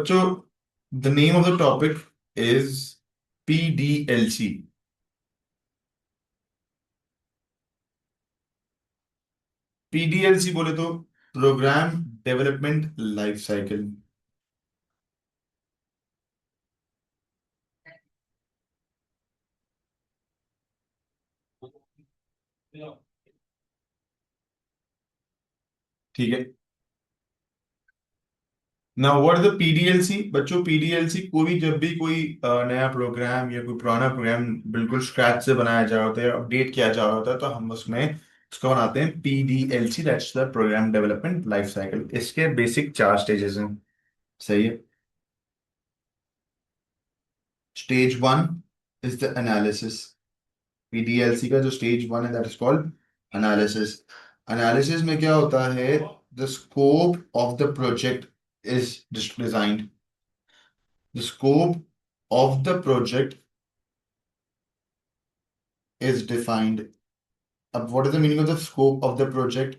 बच्चों, the name of the topic is PDLC। PDLC बोले तो प्रोग्राम डेवलपमेंट लाइफ साइकिल। ठीक है। Now what is the PDLC बच्चों? PDLC कोई भी, जब भी कोई नया प्रोग्राम या कोई पुराना प्रोग्राम बिल्कुल स्क्रैच से बनाया जा रहा होता है, अपडेट किया जा रहा होता है, तो हम उसमें उसको बनाते हैं PDLC, that's the program development life cycle. इसके बेसिक 4 स्टेजेस हैं। सही है। Stage one is the analysis. PDLC का जो स्टेज वन है, that is called analysis. Analysis में क्या होता है? The scope of the project is designed. The scope of the project is defined. अब what is the meaning of the scope of the project?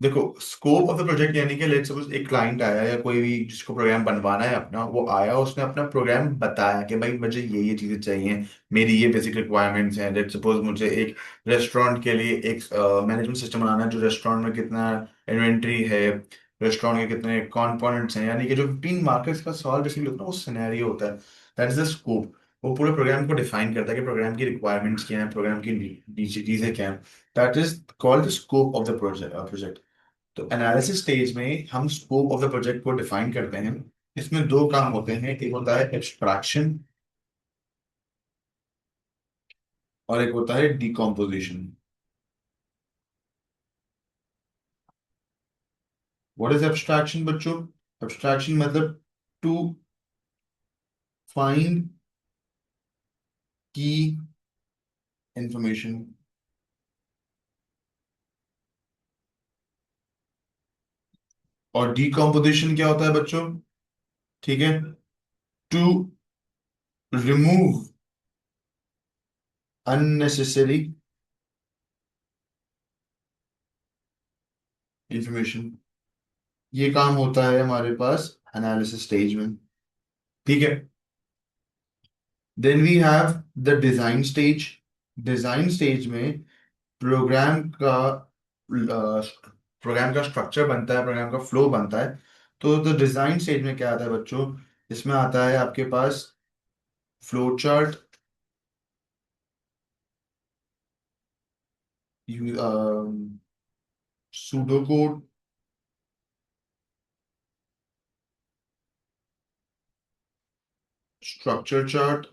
देखो, scope of the project यानी कि let's suppose एक client आया या कोई भी जिसको प्रोग्राम बनवाना है अपना, वो आया, उसने अपना प्रोग्राम बताया कि भाई मुझे ये चीजें चाहिए, मेरी ये बेसिक रिक्वायरमेंट्स हैं। लेट्स सपोज मुझे एक रेस्टोरेंट के लिए एक मैनेजमेंट सिस्टम बनाना है, जो रेस्टोरेंट में कितना इन्वेंट्री है, रेस्टोरेंट के कितने कंपोनेंट्स हैं, यानी कि जो 15 मार्केट्स का सवाल बेसिकली होता है ना, वो सिनेरियो होता है। That is the scope. वो पूरे प्रोग्राम को डिफाइन करता है कि प्रोग्राम की रिक्वायरमेंट्स क्या हैं, प्रोग्राम की नीचे चीजें क्या हैं। That is called the scope of the project. तो एनालिसिस स्टेज में हम स्कोप ऑफ द प्रोजेक्ट को डिफाइन करते हैं। इसमें दो काम होते हैं, एक होता है एब्स्ट्रैक्शन और एक होता है डिकम्पोजिशन। व्हाट इज एब्स्ट्रैक्शन बच्चों? एब्स्ट्रैक्शन मतलब टू फाइंड की इंफॉर्मेशन। और डिकम्पोजिशन क्या होता है बच्चों? ठीक है। To remove unnecessary information. ये काम होता है हमारे पास एनालिसिस स्टेज में। ठीक है। Then we have the design stage. Design stage में प्रोग्राम का प्रोग्राम का स्ट्रक्चर बनता है, प्रोग्राम का फ्लो बनता है। तो द डिजाइन स्टेज में क्या आता है बच्चों? इसमें आता है आपके पास flow chart, pseudo code, structure chart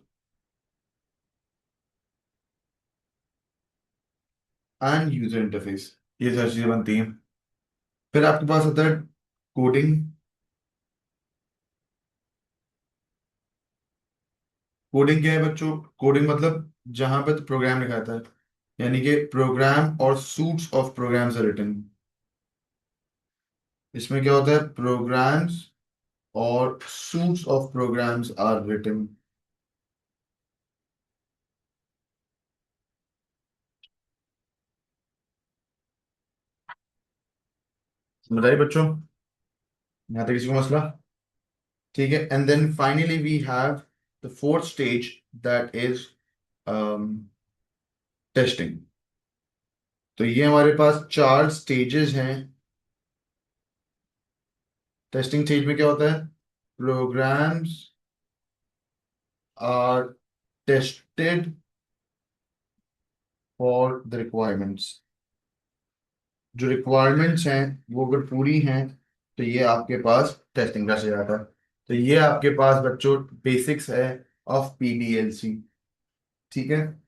and user interface. ये सारी चीजें बनती हैं। फिर आपके पास आता है कोडिंग। कोडिंग क्या है बच्चों? कोडिंग मतलब जहां पे प्रोग्राम लिखा था, यानी कि प्रोग्राम और suites of programs are written. इसमें क्या होता है? प्रोग्राम्स और suites of programs are written। समझ आई बच्चों? यहाँ तक किसी को मसला? ठीक है। And then finally we have the fourth stage, that is testing. तो ये हमारे पास 4 स्टेजेस हैं। टेस्टिंग स्टेज में क्या होता है? Programs are tested for the requirements. जो रिक्वायरमेंट्स हैं वो अगर पूरी हैं, तो ये आपके पास टेस्टिंग का स्टेज आता है। तो ये आपके पास बच्चों बेसिक्स है ऑफ PDLC। ठीक है।